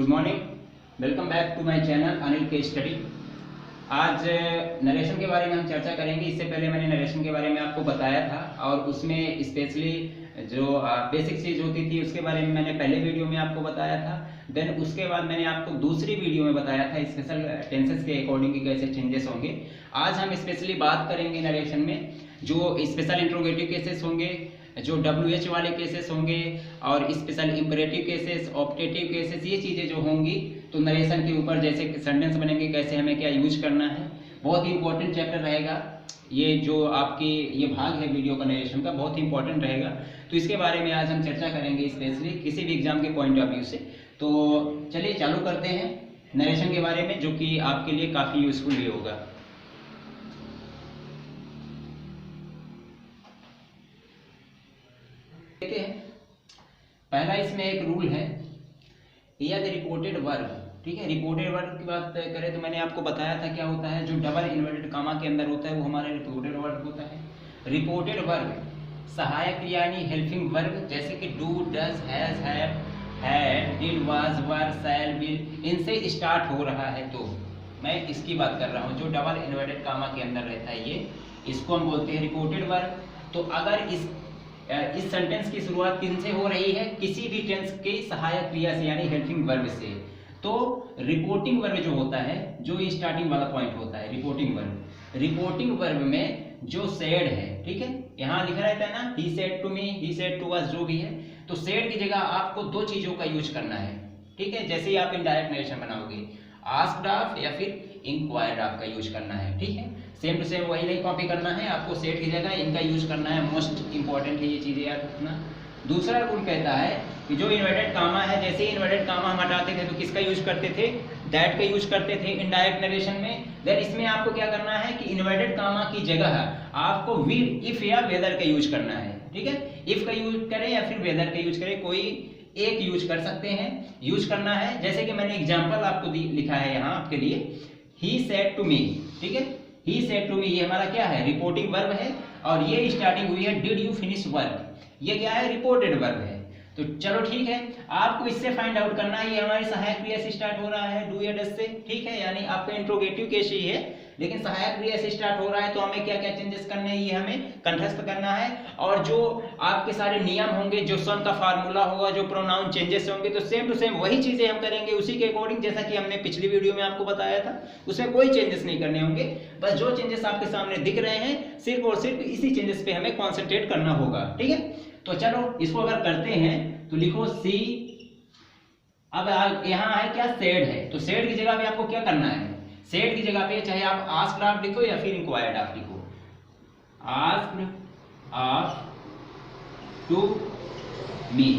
Good morning, welcome back to my channel Anil के study. आज narration के बारे में हम चर्चा करेंगे। इससे पहले मैंने नरेशन के बारे में आपको बताया था और उसमें स्पेशली जो बेसिक चीज़ होती थी उसके बारे में मैंने पहले वीडियो में आपको बताया था। देन उसके बाद मैंने आपको दूसरी वीडियो में बताया था स्पेशल टेंसेस के अकॉर्डिंग कैसे चेंजेस होंगे। आज हम स्पेशली बात करेंगे नरेशन में जो स्पेशल इंट्रोगेटिव केसेस होंगे, जो WH वाले केसेस होंगे और special imperative cases, optative cases, ये चीज़ें जो होंगी तो नरेशन के ऊपर जैसे सेंटेंस बनेंगे, कैसे हमें क्या यूज करना है, बहुत ही इंपॉर्टेंट चैप्टर रहेगा। ये जो आपकी ये भाग है वीडियो का नरेशन का बहुत ही इंपॉर्टेंट रहेगा। तो इसके बारे में आज हम चर्चा करेंगे स्पेशली किसी भी एग्जाम के पॉइंट ऑफ व्यू से। तो चलिए चालू करते हैं नरेशन के बारे में, जो कि आपके लिए काफ़ी यूजफुल भी होगा। देखते हैं, पहला इसमें एक रूल है, यदि रिपोर्टेड वर्ब, ठीक है, रिपोर्टेड वर्ब की बात करें तो मैंने आपको बताया था क्या होता है, जो डबल इन्वर्टेड कामा के अंदर होता है वो हमारा रिपोर्टेड वर्ब होता है। रिपोर्टेड वर्ब सहायक क्रिया यानी हेल्पिंग वर्ब, जैसे कि do, does, has, have, had, did, was, were, shall, will, इनसे स्टार्ट हो रहा है तो मैं इसकी बात कर रहा हूँ। जो डबल इन्वर्टेड कामा के अंदर रहता है ये, इसको हम बोलते हैं रिपोर्टेड वर्ब। तो अगर इस सेंटेंस की शुरुआत किन से हो रही है, किसी भी टेंस के सहायक क्रिया से यानी हेल्पिंग वर्ब से, तो रिपोर्टिंग वर्ब जो होता है, जो स्टार्टिंग वाला पॉइंट होता है रिपोर्टिंग वर्ब में जो सेड है, ठीक है, यहाँ लिखा रहता है ना, he said to me, he said to us, जो भी है, तो सेड की जगह आपको दो चीजों का यूज करना है, ठीक है। जैसे ही आप इनडायरेक्ट नरेशन बनाओगे, आस्क्ड ऑफ या फिर इंक्वायर्ड ऑफ का यूज करना है, ठीक है। सेम टू सेम वही नहीं कॉपी करना है, आपको सेट की जगह इनका यूज करना है। मोस्ट इंपॉर्टेंट है ये चीजें याद रखना। दूसरा रूल कहता है कि जो इन्वर्टेड कामा है, जैसे ही इन्वर्टेड कामा हम हटाते थे तो किसका यूज करते थे, दैट का यूज करते थे इनडायरेक्ट नरेशन में। देन इसमें आपको क्या करना है कि इन्वर्टेड कामा की जगह आपको विल, इफ या वेदर का यूज करना है, ठीक है। इफ का यूज करें या फिर वेदर का यूज करें, कोई एक यूज कर सकते हैं, यूज करना है। जैसे कि मैंने एग्जाम्पल आपको लिखा है यहाँ आपके लिए, ही सेड टू मी, ठीक है, ही सेड टू मी, ये हमारा क्या है, रिपोर्टिंग वर्ब है और ये स्टार्टिंग हुई है डिड यू फिनिश वर्क, ये क्या है, रिपोर्टेड वर्ब है। तो चलो ठीक है, आपको इससे फाइंड आउट करना है ये हमारी सहायक क्रिया से स्टार्ट हो रहा है, डू या डज से, ठीक है, यानी आपका इंट्रोगेटिव केस ही है लेकिन सहायक क्रिया से स्टार्ट हो रहा है, तो हमें क्या क्या चेंजेस करने हैं ये हमें कंठस्थ करना है। और जो आपके सारे नियम होंगे, जो सन का फार्मूला होगा, जो प्रोनाउन चेंजेस होंगे, तो सेम टू सेम वही चीजें हम करेंगे उसी के अकॉर्डिंग, जैसा कि हमने पिछली वीडियो में आपको बताया था। उसमें कोई चेंजेस नहीं करने होंगे, बस जो चेंजेस आपके सामने दिख रहे हैं सिर्फ और सिर्फ इसी चेंजेस पे हमें कॉन्सेंट्रेट करना होगा, ठीक है। तो चलो इसको अगर करते हैं तो लिखो सी, अब यहाँ है क्या, सेड है, तो सेड की जगह पे आपको क्या करना है, सेड की जगह पे चाहे आप आस्क्ड ऑफ लिखो या फिर इंक्वायर्ड ऑफ लिखो, आस्क्ड ऑफ टू मी।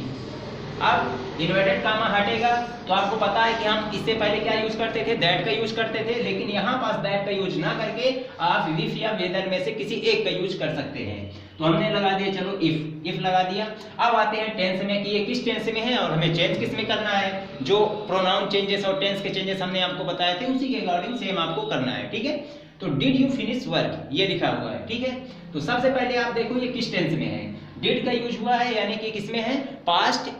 अब इन्वर्टेड कामा हटेगा तो आपको पता है कि हम इससे पहले क्या यूज करते थे, दैट का यूज करते थे, लेकिन यहाँ पास दैट का यूज ना करके आप विफ या वेदर में से किसी एक का यूज कर सकते हैं। तो हमने लगा दिया, चलो इफ लगा दिया। अब आते हैं टेंस में कि ये किस टेंस में है और हमें चेंज किस में करना है। जो प्रोनाउन चेंजेस और टेंस के चेंजेस हमने आपको बताए थे उसी के अकॉर्डिंग सेम आपको करना है, ठीक है। तो डिड यू फिनिश वर्क ये लिखा हुआ है, ठीक है। तो सबसे पहले आप देखो ये किस टेंस में है, डिड का यूज हुआ है यानी कि किसमें है, पास्ट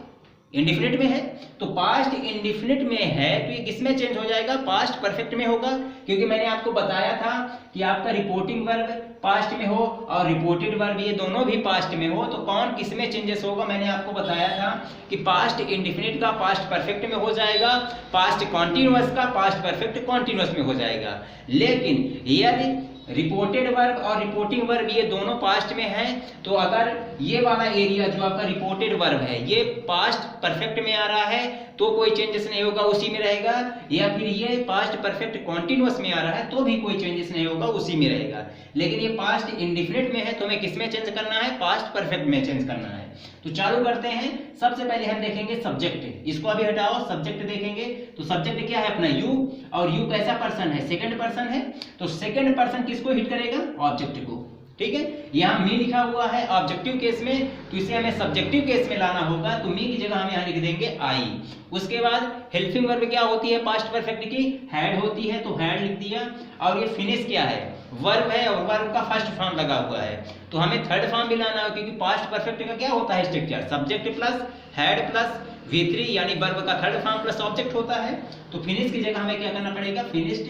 इंडिफिनिट में है। तो पास्ट इंडिफिनिट में है तो ये किसमें चेंज हो जाएगा, पास्ट परफेक्ट में होगा, क्योंकि मैंने आपको बताया था कि आपका रिपोर्टिंग वर्ब पास्ट में हो और रिपोर्टेड वर्ब ये दोनों भी पास्ट में हो, तो कौन किसमें चेंजेस होगा, मैंने आपको बताया था कि पास्ट इंडिफिनिट का पास्ट परफेक्ट में हो जाएगा, पास्ट कॉन्टिन्यूअस का पास्ट परफेक्ट कॉन्टिन्यूअस में हो जाएगा। लेकिन यदि रिपोर्टेड वर्ब और रिपोर्टिंग वर्ब ये दोनों पास्ट में हैं, तो अगर ये वाला एरिया जो आपका रिपोर्टेड वर्ब है ये पास्ट परफेक्ट में आ रहा है तो कोई चेंजेस नहीं होगा, उसी में रहेगा, या फिर ये पास्ट परफेक्ट कॉन्टिन्यूअस में आ रहा है तो भी कोई चेंजेस नहीं होगा, उसी में रहेगा। लेकिन ये पास्ट इंडिफिनिट में है तो हमें किस में चेंज करना है, पास्ट परफेक्ट में चेंज करना है। तो चालू करते हैं। सबसे पहले हम देखेंगे सब्जेक्ट, इसको अभी हटाओ, सब्जेक्ट देखेंगे। तो सब्जेक्ट क्या है अपना, यू, और यू कैसा पर्सन है, सेकंड पर्सन है। तो सेकंड पर्सन किसको हिट करेगा, ऑब्जेक्ट को, ठीक है। यहाँ मी लिखा हुआ है ऑब्जेक्टिव केस में, तो इसे हमें सब्जेक्टिव केस में लाना होगा, तो मी की जगह हम यहाँ लिख देंगे आई। उसके बाद हेल्पिंग वर्ब क्या होती है पास्ट परफेक्ट की, हैड होती है, तो हैड लिख दिया। और ये फिनिश क्या है, वर्ब है और वर्ब का फर्स्ट फॉर्म लगा हुआ है, तो हमें थर्ड फॉर्म भी लाना है, क्योंकि पास्ट परफेक्ट का क्या होता है structure, subject plus had plus V3 यानी वर्ब का थर्ड फॉर्म प्लस ऑब्जेक्ट होता है। तो फिनिश की जगह हमें क्या करना पड़ेगा, फिनिश्ड,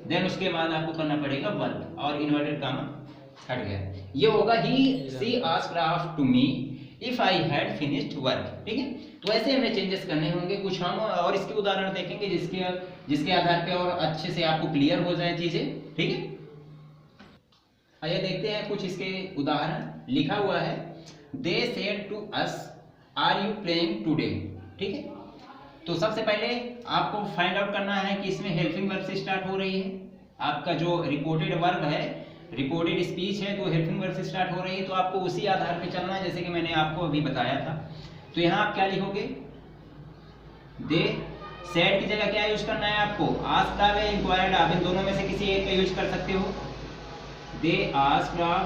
देन उसके बाद आपको करना पड़ेगा वर्ब और इन्वर्टेड कामा हट गया। ये होगा ही she asked after to me if I had finished work. ठीक है, तो ऐसे हमें चेंजेस करने होंगे कुछ हम और इसके उदाहरण देखेंगे जिसके आधार पे और अच्छे से आपको क्लियर हो जाए चीजें। ठीक है, आइए देखते हैं कुछ इसके उदाहरण। लिखा हुआ है they said to us are you playing today. ठीक है, तो सबसे पहले आपको फाइंड आउट करना है कि इसमें हेल्पिंग वर्ब से स्टार्ट हो रही है। आपका जो रिपोर्टेड वर्ब है, रिपोर्टेड स्पीच है, तो हेल्पिंग वर्ब से स्टार्ट हो रही है, तो आपको उसी आधार पे चलना है जैसे कि मैंने आपको अभी बताया था। तो यहाँ आप क्या लिखोगे, दे सेड की जगह क्या यूज करना है आपको, आस्क्ड ऑफ या इंक्वायर्ड ऑफ, इन दोनों में से किसी एक का यूज कर सकते हो। They asked of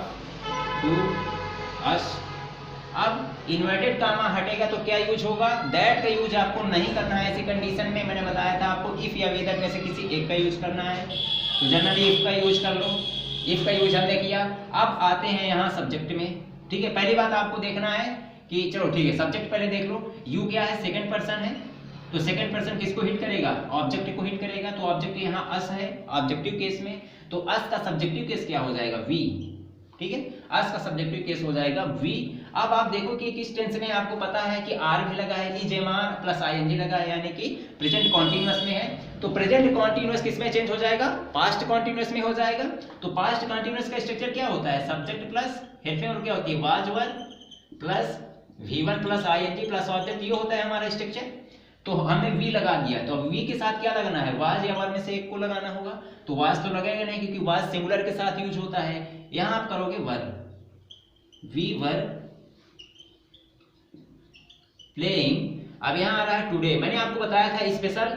to us. अब इन्वर्टेड कामा हटेगा तो क्या यूज होगा, दैट का यूज आपको नहीं करना है ऐसी कंडीशन में। मैंने बताया था आपको इफ या वेदर में से किसी एक का यूज करना है, तो जनरली इफ का यूज कर लो। इफ का यूज हमने किया। अब आते हैं यहाँ सब्जेक्ट में। ठीक है, पहली बात आपको देखना है कि चलो ठीक है, सब्जेक्ट पहले देख लो। यू क्या है, सेकंड पर्सन है, तो सेकंड पर्सन किसको हिट करेगा, ऑब्जेक्ट को हिट करेगा। तो ऑब्जेक्ट यहाँ अस है ऑब्जेक्टिव केस में, तो अस का सब्जेक्टिव केस क्या हो जाएगा, वी। ठीक है, अस का सब्जेक्टिव केस हो जाएगा वी। अब आप देखो कि किस टेंस में, आपको पता है कि आर भी लगा है, इजेमार प्लस आईएनजी लगा है, यानी कि प्रेजेंट कॉन्टिन्यूअस में है। तो प्रेजेंट कॉन्टिन्यूअस किस में चेंज हो जाएगा, पास्ट कॉन्टिन्यूअस में हो जाएगा। तो पास्ट कॉन्टिन्यूअस का स्ट्रक्चर क्या होता है, सब्जेक्ट प्लस हेल्पिंग वर्ब क्या होती है, was were plus V1 plus ING plus object, ये होता है हमारा स्ट्रक्चर। तो हमने वी लगा दिया, तो वी के साथ क्या लगाना है, वाज या वर में से एक को लगाना होगा। तो वाज तो लगेगा नहीं, क्योंकि वाज सिंगुलर के साथ यूज होता है। यहां आप करोगे वर, वी वर प्लेइंग। अब यहां आ रहा है टुडे। मैंने आपको बताया था स्पेशल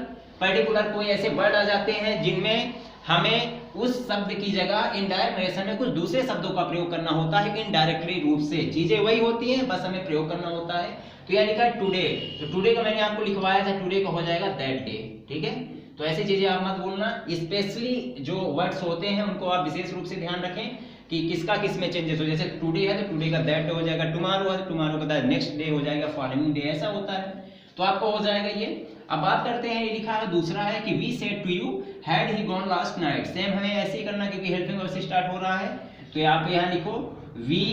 पर्टिकुलर कोई ऐसे वर्ड आ जाते हैं जिनमें हमें उस शब्द की जगह इनडायरेक्ट नरेशन में कुछ दूसरे शब्दों का प्रयोग करना होता है, इनडायरेक्टली रूप से चीजें वही होती हैं, बस हमें प्रयोग करना होता है। तो यह लिखा है टुडे, तो टुडे का मैंने आपको लिखवाया था, टुडे का हो जाएगा दैट डे। ठीक है, तो ऐसी चीजें आप मत बोलना। स्पेशली जो वर्ड्स होते हैं उनको आप विशेष रूप से ध्यान रखें कि किसका किस में चेंजेस हो। जैसे टुडे है तो टुडे का दैट हो जाएगा, टुमारो है तो टुमारो का नेक्स्ट डे हो जाएगा, फॉलोइंग डे, ऐसा होता है। तो आपको हो जाएगा ये। अब बात करते हैं, ये लिखा है दूसरा है कि we said to you had he gone last night. Same हमें ऐसे ही करना, क्योंकि हेल्पिंग वर्ब से स्टार्ट हो रहा है। तो आप यहाँ लिखो वी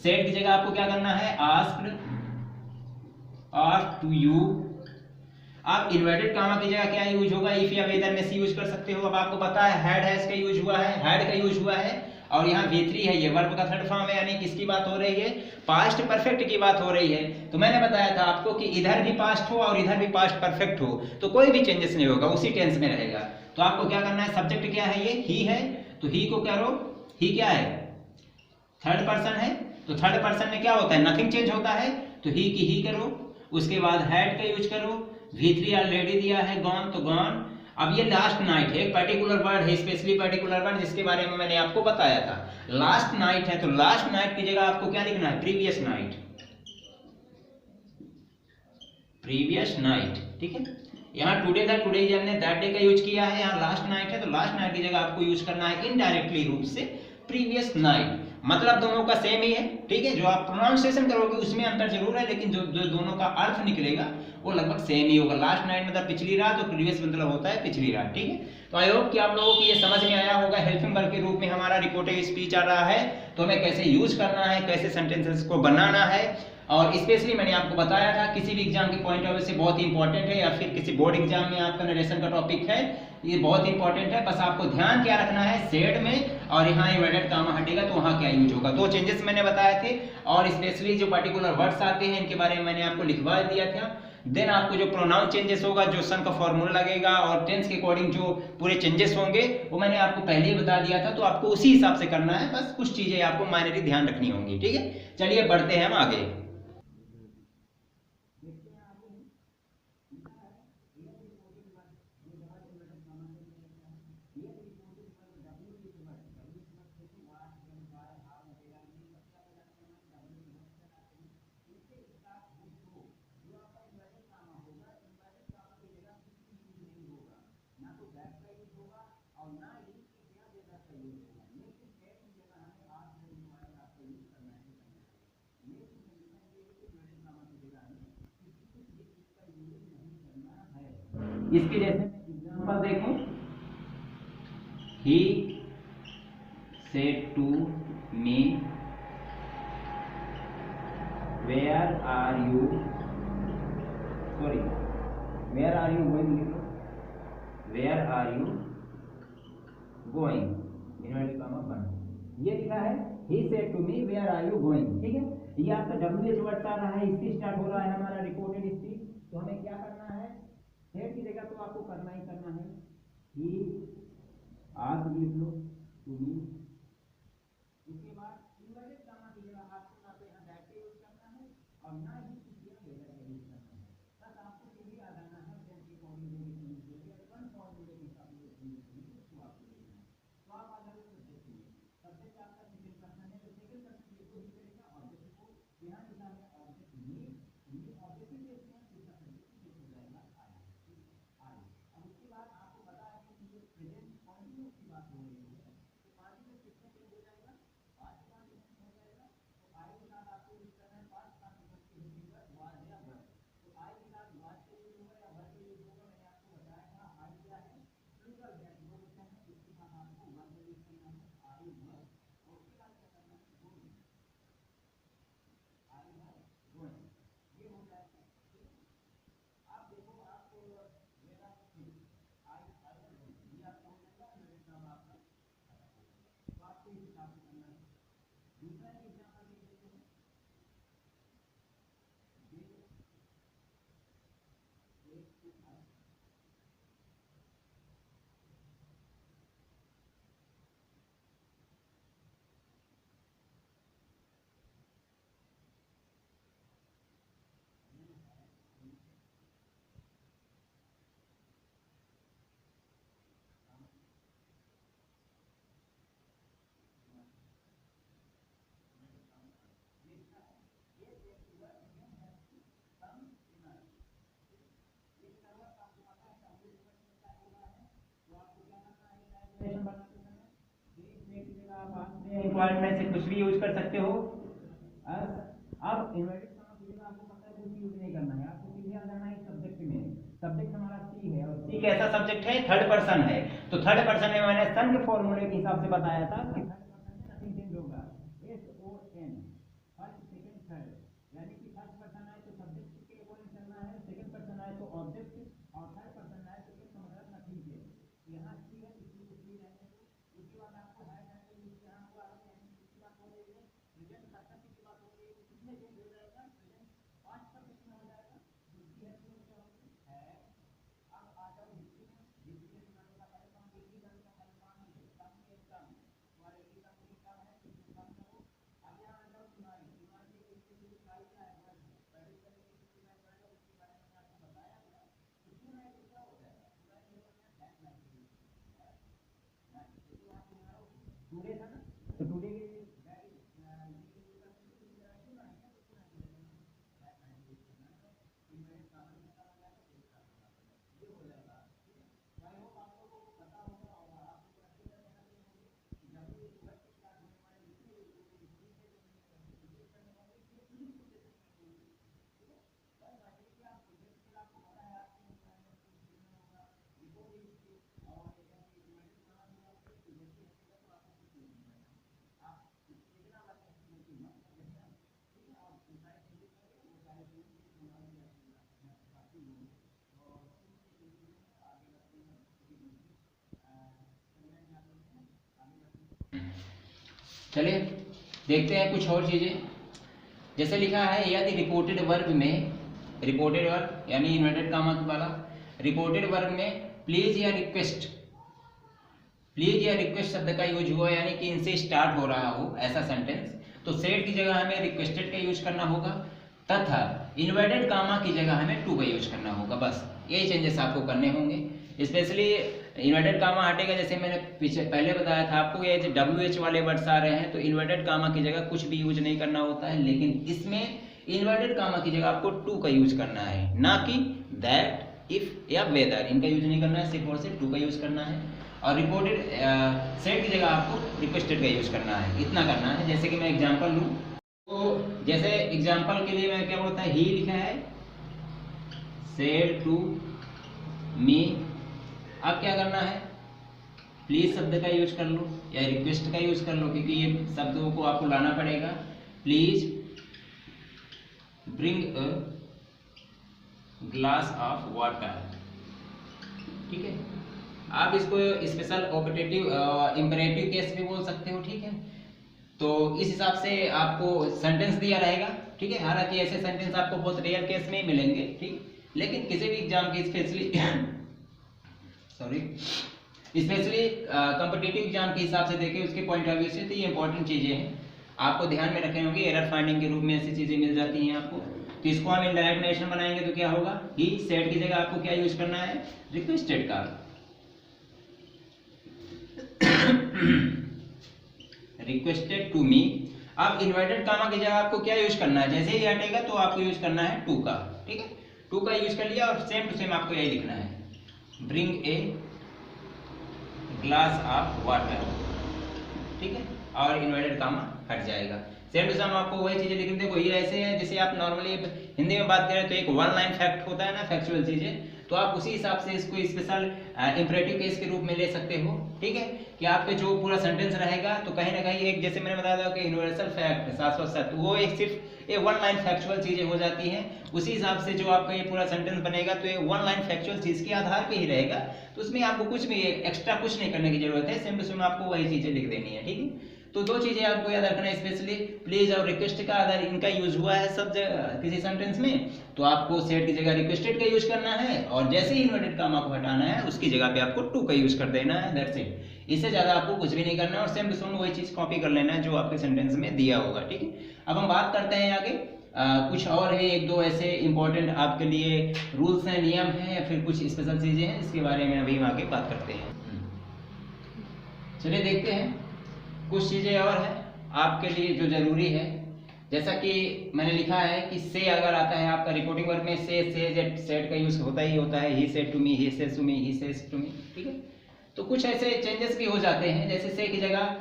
सेड की जगह आपको क्या करना है, आस्क्ड ऑफ टू यू। अब इन्वर्टेड कामा की जगह क्या यूज होगा, इफ या वेदर में सी यूज कर सकते हो। अब आपको पता है हैड हैज का यूज हुआ है, हैड का यूज हुआ है, और यहाँ V3 है, ये वर्ब का थर्ड फॉर्म है, यानी किसकी बात हो रही है, पास्ट परफेक्ट की बात हो रही है। तो मैंने बताया था आपको कि इधर भी पास्ट हो और इधर भी पास्ट परफेक्ट हो तो कोई भी चेंजेस नहीं होगा, उसी टेंस में रहेगा। तो आपको क्या करना है, सब्जेक्ट क्या है, ये ही है, तो ही को करो, ही क्या है, थर्ड पर्सन है, तो थर्ड पर्सन में क्या होता है, नथिंग चेंज होता है, तो ही की ही करो। उसके बाद हैड का यूज करो, V3 ऑलरेडी दिया है, गॉन तो गॉन। अब ये लास्ट नाइट है, एक पर्टिकुलर वर्ड है, स्पेशली पर्टिकुलर वर्ड जिसके बारे में मैंने आपको बताया था, लास्ट नाइट है, तो लास्ट नाइट की जगह आपको क्या लिखना है, प्रीवियस नाइट, प्रीवियस नाइट। ठीक है, यहाँ टुडे था, टुडे हमने दैट डे का यूज किया है, यहाँ लास्ट नाइट है तो लास्ट नाइट की जगह आपको यूज करना है इनडायरेक्टली रूप से प्रीवियस नाइट। मतलब दोनों का सेम ही है। ठीक है, जो आप प्रोनाउंसिएशन करोगे उसमें अंतर जरूर है, लेकिन जो दोनों का अर्थ निकलेगा वो लगभग सेम ही होगा। लास्ट नाइट मतलब पिछली रात, और प्रीवियस मतलब होता है पिछली रात। ठीक है, तो आई होप कि आप लोगों को ये समझ में आया होगा। हेल्पिंग वर्ब के रूप में हमारा रिपोर्टिव स्पीच आ रहा है, तो हमें कैसे यूज करना है, कैसे सेंटेंसेस को बनाना है। और स्पेशली मैंने आपको बताया था किसी भी एग्जाम के पॉइंट ऑफ व्यू से बहुत इंपॉर्टेंट है, या फिर किसी बोर्ड एग्जाम में आपका नरेशन का टॉपिक है, ये बहुत इंपॉर्टेंट है। बस आपको ध्यान क्या रखना है, सेड में और यहाँ इन्वर्टेड कामा हटेगा तो वहाँ क्या यूज होगा, दो चेंजेस मैंने बताए थे। और स्पेशली जो पर्टिकुलर वर्ड्स आते हैं इनके बारे में मैंने आपको लिखवा दिया था। देन आपको जो प्रोनाउन चेंजेस होगा, जो सन का फॉर्मूला लगेगा और टेंस के अकॉर्डिंग जो पूरे चेंजेस होंगे वो मैंने आपको पहले ही बता दिया था, तो आपको उसी हिसाब से करना है। बस कुछ चीजें आपको माइनरली ध्यान रखनी होंगी। ठीक है, चलिए बढ़ते हैं हम आगे। इसके जैसे एग्जांपल देखो, he said to me where are you, sorry where are you going, where are you going, inverted comma बंद, ये लिखा है he said to me where are you going. ठीक है, ये आपका WH वर्ड आ रहा है, इससे स्टार्ट हो रहा है हमारा रिपोर्टेड स्पीच। तो हमें क्या करना है, सेड की जगह तो आपको करना ही करना है, ही आस्क्ड लिख लो टू मी। उसके बाद इन्वर्टेड कॉमा की जगह आपको ना तो यहाँ दैट का यूज करना है और ना ही किसी वेदर का यूज करना है, बस आपको सीधी आ जाना है टेंस की फॉर्मूले की यूज करके, वन फॉर्मूले के हिसाब से उसको आपको लिखना है। तो आप आ जाओगे सब्जेक्ट में, सब्जेक्ट आपका सेकंड पर्सन है, तो सेकंड पर्सन ये को ही करेगा ऑब्जेक्ट को, यहाँ लिखा है ऑब्जेक्ट मी, ये ऑब्जेक्ट से इसमें दूसरा सब्जेक्ट हो जाएगा आई। आई अब उसके बाद आपको पता है कि ये प्रेजेंट कॉन्टिन्यूअस की बात हो रही है, तो कॉन्टिन्यूअस किसमें चेंज हो जाएगा, पास्ट कॉन्टिन्यूअस हो जाएगा। तो आई के साथ आपको यूज करना है पास्ट कॉन्टिन्यूअस की होगा वाज या वर, तो आई के साथ वाज का यूज होगा या वर का यूज होगा। मैंने आपको बताया था आई क्या है, प्लूरल है, दो वचन है, इसके साथ आपको वर का यूज करना है, आई वर, और उसके बाद क्या करना है, गोइंग, आई वर गोइंग, ये हो जाएगा। आप देखो आपको मेरा आई वर गोइंग, ये आपको हो जाएगा मेरे नाम आपका, तो आपको इस हिसाब से करना है। दूसरा एग्जांपल देख लेते हैं, पॉइंट में से कुछ भी यूज कर सकते हो। अब इन्वर्टेड कॉमा की जगह आपको पता है कुछ यूज नहीं करना है, आपको सीधे आ जाना है सब्जेक्ट में। सब्जेक्ट हमारा सी है और सी कैसा सब्जेक्ट है, थर्ड पर्सन है, तो थर्ड पर्सन में मैंने सन के फॉर्मूले के हिसाब से बताया था कि थर्ड पर्सन में नथिंग चेंज होगा, SON फर्स्ट सेकंड थर्ड, यानी कि फर्स्ट पर्सन आए तो सब्जेक्ट के अकॉर्डिंग चलना है, सेकंड पर्सन आए तो ऑब्जेक्ट, और थर्ड पर्सन आए तो इसका मतलब नथिंग चेंज। यहाँ सी है इसलिए सी रहने दो। उसके बाद आपको है करके यहाँ हुआ है, यानी किसकी बात हो रही है, प्रेजेंट पर्सन की बात हो रही है, किसमें चेंज हो जाएगा, प्रेजेंट पास्ट पर्सन में हो जाएगा, जिसकी है क्या होगी है। अब आ जाओ हिस्ट्री में, हिस्ट्री के बनाने का पहले काम, हिस्ट्री करने का पहले काम है कम के कम, तुम्हारे लिए कम की कम है तो इसको कम करो। अब यहाँ आ जाओ तुम्हारी तुम्हारी के इसके लिए खाई क्या है, वर्ड है, पहले पहले इसके बाद वर्ड है, उसके बारे में आपको बताया था। तो पूरा है तो क्या हो जाएगा, पूरा ये हो गया दैट नाइट, तो आप तुम्हारा टुडे था ना, तो टुडे के लिए चलिए देखते हैं कुछ और चीजें। जैसे लिखा है यदि रिपोर्टेड वर्ब में, रिपोर्टेड वर्ब यानी इन्वर्टेड कॉमा वाला, रिपोर्टेड वर्ब में प्लीज या रिक्वेस्ट, प्लीज या रिक्वेस्ट शब्द का यूज हुआ यानी कि इनसे स्टार्ट हो रहा हो ऐसा सेंटेंस, तो सेड की जगह हमें रिक्वेस्टेड का यूज करना होगा, तथा इन्वर्टेड कॉमा की जगह हमें टू का यूज करना होगा। बस यही चेंजेस आपको करने होंगे। स्पेशली इन्वर्टेड कॉमा हटेगा, जैसे मैंने पीछे पहले बताया था आपको, ये जो WH वाले वर्ड्स आ रहे हैं तो इन्वर्टेड कॉमा की जगह कुछ भी यूज नहीं करना होता है, लेकिन इसमें इन्वर्टेड कॉमा की जगह आपको टू का यूज करना है, ना कि दैट, इफ या वेदर, इनका यूज नहीं करना है, सिर्फ और सिर्फ टू का यूज करना है। और रिपोर्टेड सेड की जगह आपको रिक्वेस्टेड का यूज करना है, इतना करना है। जैसे कि मैं एग्जांपल लूँ, तो जैसे एग्जांपल के लिए मैं क्या बोलता है, ही लिखा है सेड टू मी। अब क्या करना है, प्लीज शब्द का यूज कर लो या रिक्वेस्ट का यूज कर लो, क्योंकि ये शब्दों को आपको लाना पड़ेगा। Please bring a glass of water, ठीक है। आप इसको स्पेशल ऑपरेटिव इंपरेटिव केस भी बोल सकते हो, ठीक है। तो इस हिसाब से आपको सेंटेंस दिया रहेगा, ठीक है। हालांकि ऐसे सेंटेंस आपको बहुत रेयर केस में ही मिलेंगे, ठीक, लेकिन किसी भी एग्जाम की स्पेशली स्पेशली कॉम्पिटिटिव एग्जाम के हिसाब से देखें, उसके पॉइंट ऑफ व्यू से, तो ये इंपॉर्टेंट चीजें हैं, आपको ध्यान में रखनी होंगी। एरर फाइंडिंग के रूप में ऐसी चीजें मिल जाती हैं आपको। तो इसको हम इनडायरेक्ट नरेशन बनाएंगे तो क्या होगा, ही सेड की जगह आपको क्या यूज करना है, रिक्वेस्टेड का। Requested to me. अब इन्वर्टेड कामा की जगह आपको क्या यूज करना है, जैसे ही हटेगा तो आपको यूज करना है टू का, ठीक है। टू का यूज कर लिया और सेम टू सेम आपको यही लिखना है, bring a glass of water, ठीक है, और इन्वर्टेड कामा हट जाएगा। सेम टू सेम आपको वही चीजें लिखनी। देखो ये ऐसे है जैसे आप नॉर्मली हिंदी में बात करें तो एक वन लाइन फैक्ट होता है ना, फैक्चुअल चीजें, तो आप उसी हिसाब से इसको स्पेशल इंपरेटिव केस के रूप में ले सकते हो, ठीक है। कि आपके जो पूरा सेंटेंस रहेगा तो कहीं ना कहीं एक, जैसे मैंने बताया था कि यूनिवर्सल फैक्ट शाश्वत सत्य, वो एक सिर्फ ये वन लाइन फैक्चुअल चीजें हो जाती हैं। उसी हिसाब से जो आपका ये पूरा सेंटेंस बनेगा तो ये वन लाइन फैक्चुअल चीज के आधार पे ही रहेगा, तो उसमें आपको कुछ भी एक्स्ट्रा कुछ नहीं करने की जरूरत है, सेम टू सेम आपको वही चीजें लिख देनी है, ठीक है। तो दो चीजें आपको याद रखना है, स्पेशली प्लीज और रिक्वेस्ट का अगर इनका यूज हुआ है सब किसी सेंटेंस में, तो आपको सेड की जगह रिक्वेस्टेड का यूज करना है, और जैसे ही इन्वर्टेड कामा को हटाना है उसकी जगह पे आपको टू का यूज कर देना है, दैट्स इट। इससे ज्यादा आपको कुछ भी नहीं करना है, और सेम टू सेम वही चीज कॉपी कर लेना है जो आपके सेंटेंस में दिया होगा, ठीक है। अब हम बात करते हैं आगे, कुछ और है एक दो ऐसे इंपॉर्टेंट आपके लिए रूल्स हैं, नियम हैं, या फिर कुछ स्पेशल चीजें हैं, इसके बारे में अभी हम आगे बात करते हैं। चलिए देखते हैं, कुछ चीजें और हैं आपके लिए जो जरूरी है। जैसा कि मैंने लिखा है कि से अगर आता है आपका रिपोर्टिंग वर्क में, से सेड का यूज होता ही होता है, he said to me, he says to me, he says to me, ठीक है। तो कुछ ऐसे चेंजेस भी हो जाते हैं, जैसे से की जगह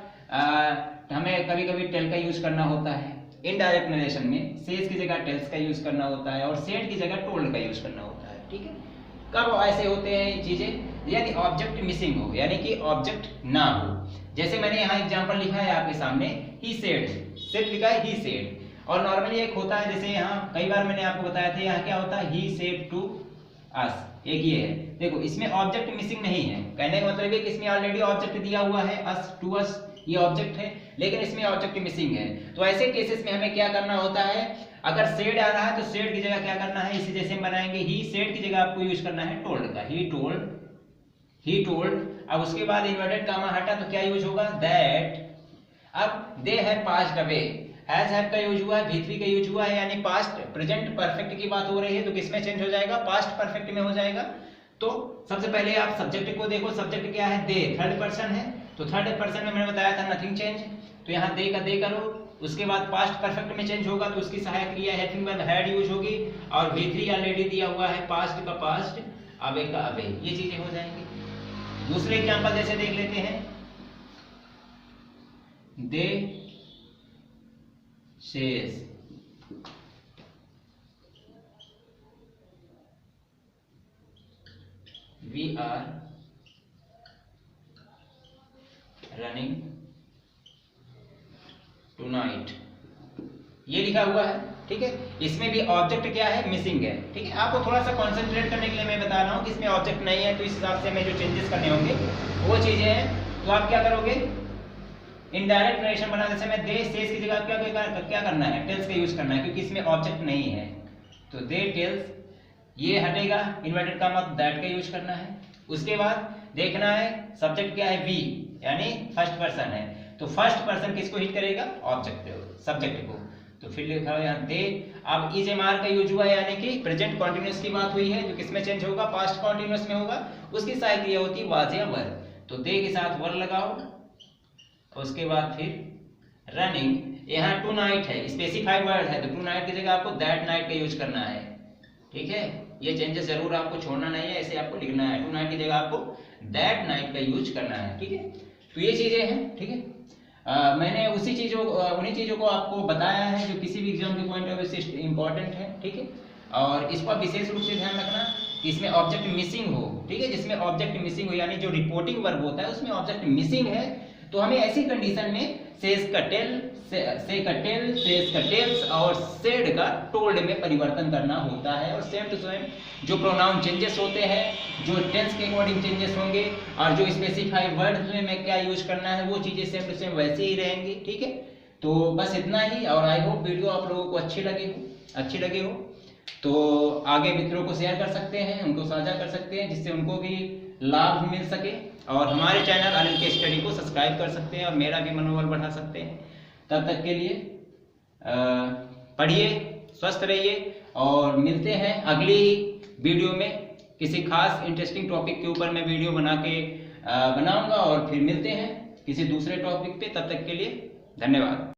हमें कभी कभी टेल का यूज करना होता है, इनडायरेक्ट नरेशन में सेज की जगह टेल्स का यूज करना होता है, और सेड की जगह टोल्ड का यूज करना होता है, ठीक है। कब ऐसे होते हैं चीजें, यानी ऑब्जेक्ट मिसिंग हो, यानी कि ऑब्जेक्ट ना हो। जैसे मैंने यहाँ एग्जांपल लिखा है आपके सामने, ही सेड, सेड लिखा है ही सेड, और नॉर्मली एक होता है, जैसे यहाँ कई बार मैंने आपको बताया था, यहाँ क्या होता है, ही सेड टू अस, एक ये है। देखो इसमें ऑब्जेक्ट मिसिंग नहीं है, कहने का मतलब है कि इसमें ऑलरेडी ऑब्जेक्ट दिया हुआ है, अस टू अस, ये ऑब्जेक्ट है, लेकिन इसमें ऑब्जेक्ट मिसिंग है। तो ऐसे केसेस में हमें क्या करना होता है, अगर सेड आ रहा है तो सेड की जगह क्या करना है, इसी जैसे बनाएंगे, ही सेड की जगह आपको यूज करना है टोल्ड का, ही टोल्ड, ही टोल्ड। अब उसके बाद इन्वर्टेड कामा हटा तो क्या यूज होगा, दैट। अब दे है पास्ट अवे, हैज हैव का यूज हुआ है, V3 का यूज हुआ है, यानी पास्ट प्रेजेंट परफेक्ट की बात हो रही है, तो किसमें चेंज हो जाएगा, पास्ट परफेक्ट में हो जाएगा। तो सबसे पहले आप सब्जेक्ट को देखो, सब्जेक्ट क्या है, दे, थर्ड पर्सन है, तो थर्ड पर्सन में मैंने बताया था नथिंग चेंज, तो यहाँ दे का दे करो। उसके बाद पास्ट परफेक्ट में चेंज होगा तो उसकी सहायक क्रिया हैविंग वर्ब हैड यूज होगी, और V3 ऑलरेडी दिया हुआ है, पास्ट का पास्ट, अवे का अवे, ये चीजें हो जाएंगी। दूसरे एग्जांपल जैसे देख लेते हैं, they says, we are running tonight, ये लिखा हुआ है, ठीक है। इसमें भी ऑब्जेक्ट क्या है, मिसिंग है, ठीक है। आपको थोड़ा सा कंसंट्रेट करने के लिए मैं बता रहा हूँ कि इसमें ऑब्जेक्ट नहीं है, तो इस हिसाब से मैं जो चेंजेस करने होंगे वो चीजें हैं। तो आप क्या करोगे, इनडायरेक्ट नरेशन बनाने से मैं दे सेज की जगह क्या करना है, टेल्स का यूज करना है, क्योंकि इसमें ऑब्जेक्ट नहीं है, तो दे टेल्स, ये हटेगा, इन्वर्टेड कामा दैट का यूज करना है। उसके बाद देखना है सब्जेक्ट क्या है, वी, यानी फर्स्ट पर्सन है, तो फर्स्ट पर्सन किसको हिट करेगा, ऑब्जेक्ट सब्जेक्ट को, तो फिर लिखा है यहाँ दे। अब इज एम आर का यूज हुआ है, यानी कि प्रेजेंट कॉन्टिन्यूअस की बात हुई है, जो किसमें चेंज होगा, पास्ट कॉन्टिन्यूअस में होगा, उसकी सहायक क्रिया होती है वाज या वर, तो दे के साथ वर लगाओ। उसके बाद फिर रनिंग, यहाँ टू नाइट है, स्पेसिफाइड वर्ड है, तो टू नाइट की जगह आपको दैट नाइट का यूज करना है, ठीक है। ये चेंजेस जरूर आपको छोड़ना नहीं है, ऐसे आपको लिखना है, टू नाइट की जगह आपको दैट नाइट का यूज करना है, ठीक है। तो ये चीजें हैं, ठीक है। मैंने उन्हीं चीजों को आपको बताया है जो किसी भी एग्जाम के पॉइंट ऑफ व्यू से इंपॉर्टेंट है, ठीक है। और इस पर विशेष रूप से ध्यान रखना कि इसमें ऑब्जेक्ट मिसिंग हो, ठीक है, जिसमें ऑब्जेक्ट मिसिंग हो यानी जो रिपोर्टिंग वर्ब होता है उसमें ऑब्जेक्ट मिसिंग है, तो हमें ऐसी कंडीशन में सेज का टेल, से का टेल, सेज का टेल्स और सेड का टोल्ड में परिवर्तन करना होता है। और सेम टू सेम जो प्रोनाउन चेंजेस होते हैं, जो टेंस के अकॉर्डिंग चेंजेस होंगे और जो स्पेसिफाई वर्ड्स में क्या यूज करना है वो चीजें सेम टू सेम वैसे ही रहेंगी, ठीक है। तो बस इतना ही, और आई होप वीडियो आप लोगों को अच्छी लगी हो तो आगे मित्रों को शेयर कर सकते हैं, उनको साझा कर सकते हैं, जिससे उनको भी लाभ मिल सके, और हमारे चैनल अनिल के स्टडी को सब्सक्राइब कर सकते हैं और मेरा भी मनोबल बढ़ा सकते हैं। तब तक के लिए पढ़िए, स्वस्थ रहिए, और मिलते हैं अगली वीडियो में। किसी खास इंटरेस्टिंग टॉपिक के ऊपर मैं वीडियो बनाऊंगा और फिर मिलते हैं किसी दूसरे टॉपिक पे। तब तक के लिए धन्यवाद।